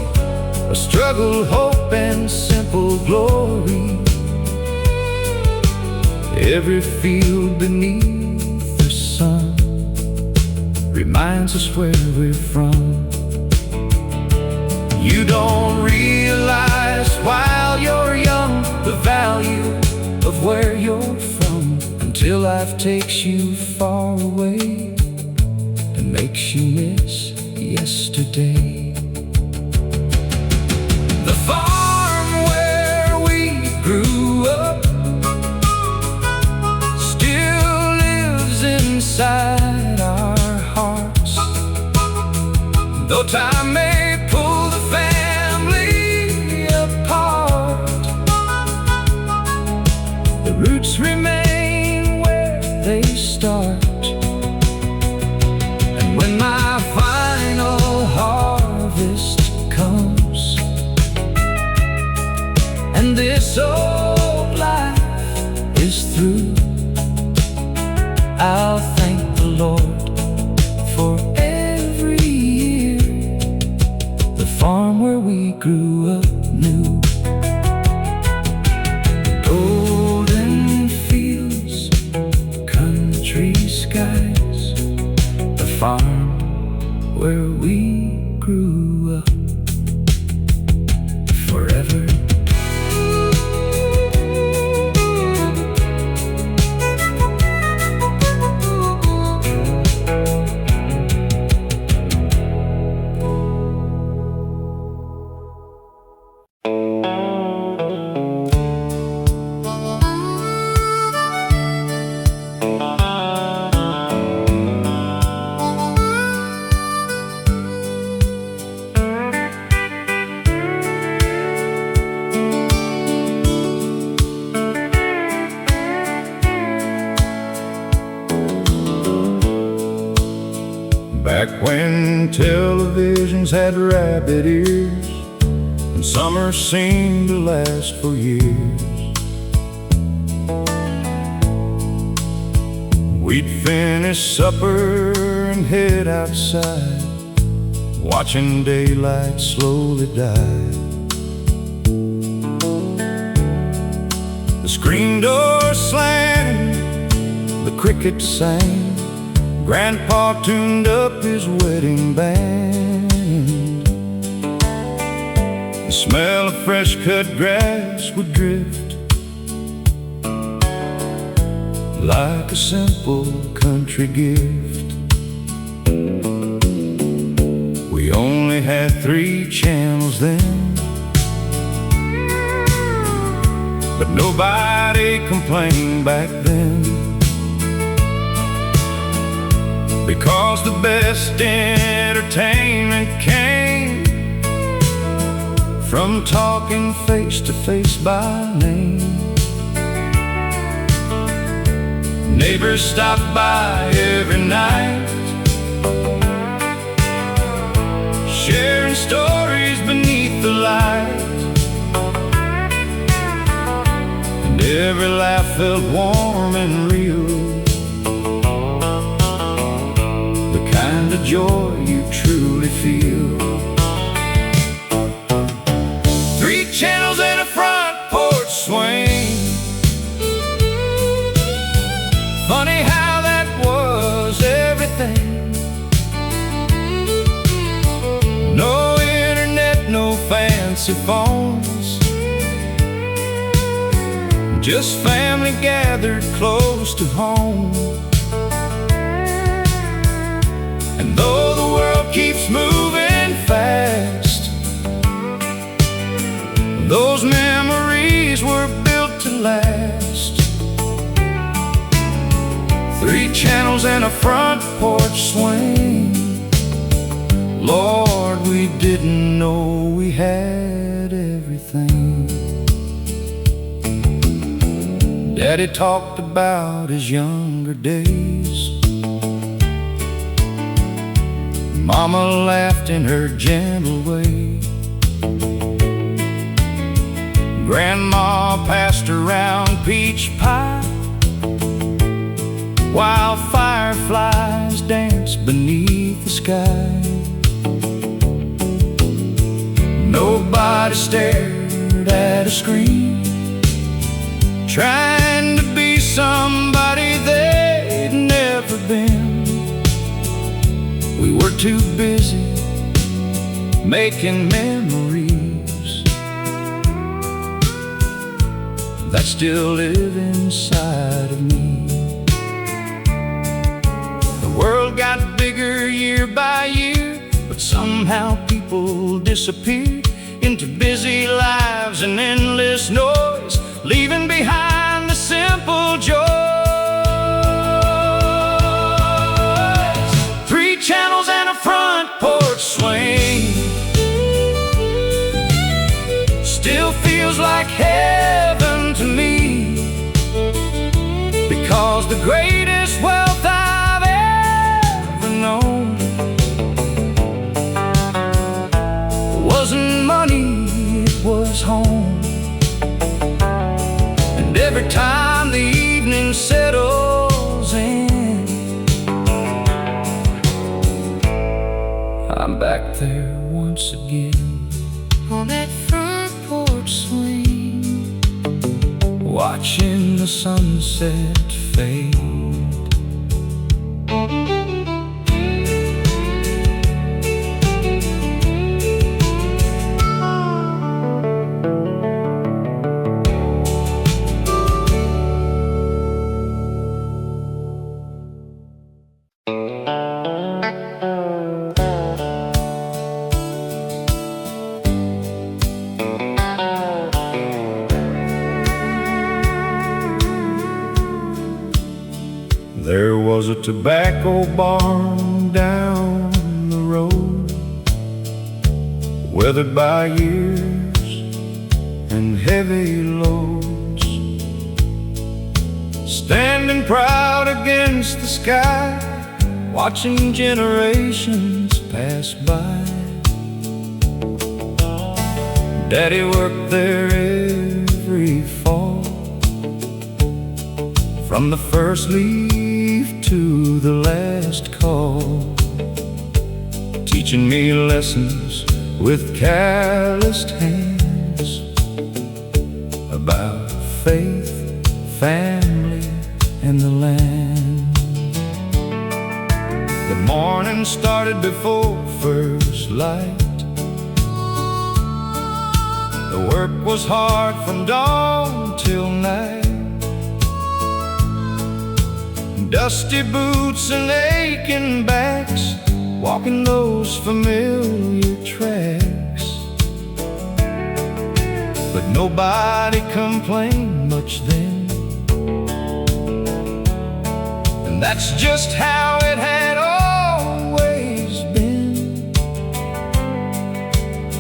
a struggle, hope, and simple glory. Every field beneath the sun reminds us where we're from. You don't realize while you're young the value of where you're from, until life takes you far away and makes you miss yesterday. The farm where we grew up still lives inside our hearts. Though time may pull the family apart, the roots remain where they start. And when my final harvest comes and this old life is through, I'll thank the Lord for every year the farm where we grew up knew. Golden fields, country skies, the farm where we grew up forever. Back when televisions had rabbit ears and summer seemed to last for years, we'd finish supper and head outside, watching daylight slowly die. The screen door slammed, the crickets sang, Grandpa tuned up his wedding band. The smell of fresh cut grass would drift like a simple country gift. We only had 3 channels then, but nobody complained back then, because the best entertainment came from talking face to face by name. Neighbors stopped by every night, sharing stories beneath the light. every laugh felt warm and real, the kind of joy you truly feel. 3 channels and a front porch swing. Funny how that was everything. No internet, no fancy phones, just family gathered close to home. And though the world keeps moving fast, those memories were built to last. 3 channels and a front porch swing. Lord, we didn't know we had everything. Daddy talked about his younger days. Mama laughed in her gentle way. Grandma passed around peach pie, while fireflies danced beneath the sky. Nobody stared at a screen, trying to be somebody they'd never been. We were too busy making memories that still live inside of me. The world got bigger year by year, but somehow people disappeared into busy lives and endless noise, leaving behind the simple joys. 3 channels and a front porch swing still feels like heaven to me, because the greatest wealth I've ever known wasn't money, it was home. And every time the evening settles in, I'm back there once again on that front porch swing, watching the sunset fade. There was a tobacco barn down the road, weathered by years and heavy loads, standing proud against the sky, watching generations pass by. Daddy worked there every fall, from the first leaf to the last call, teaching me lessons with calloused hands about faith, family, and the land. The morning started before first light. The work was hard from dawn till night. Dusty boots and aching backs, walking those familiar tracks. But nobody complained much then, and that's just how it had always been.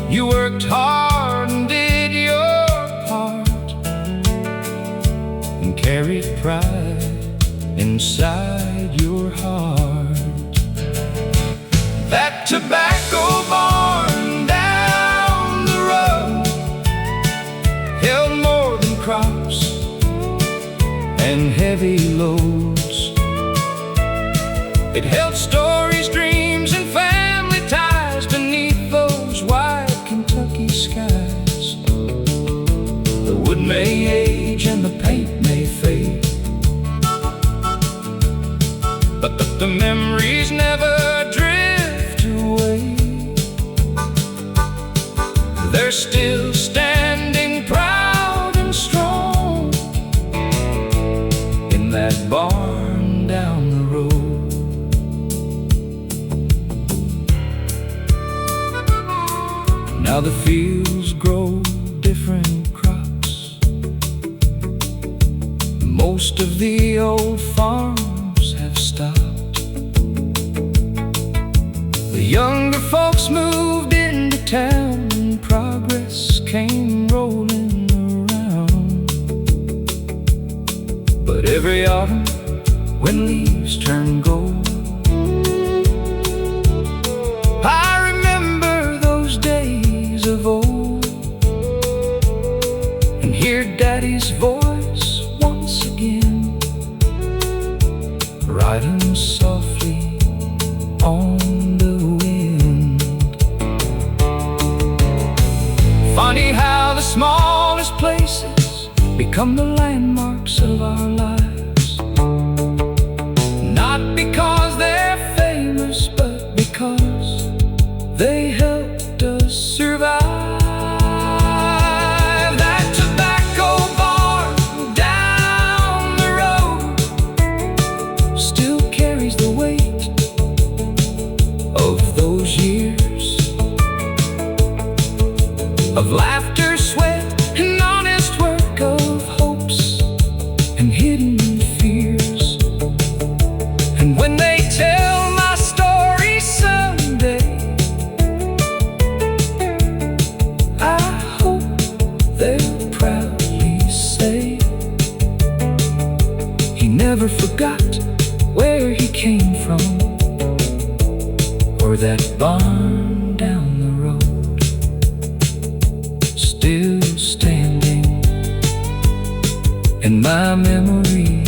You worked hard and did your part, and carried pride inside your heart. That tobacco barn down the road held more than crops, heavy loads. It held stories, dreams, and family ties beneath those wide Kentucky skies. The wood may age and the paint may fade, but the memories never drift away. They're still standing proud and strong in that barn down the road. Now the fields grow different crops. Most of the old farms have stopped. The younger folks moved into town, and progress came rolling around. But every autumn, when leaves turn gold, I remember those days of old, and hear Daddy's voice once again, riding softly on the wind. Funny how the smallest places become the landmarks of our lives. Not because they're famous, but because they helped us survive. That tobacco barn down the road still carries the weight of those years of laughter, sweat, and honest work, of hopes and hidden fears. And when they tell my story someday, I hope they'll proudly say he never forgot where he came from, or that barn down the road still standing in my memory.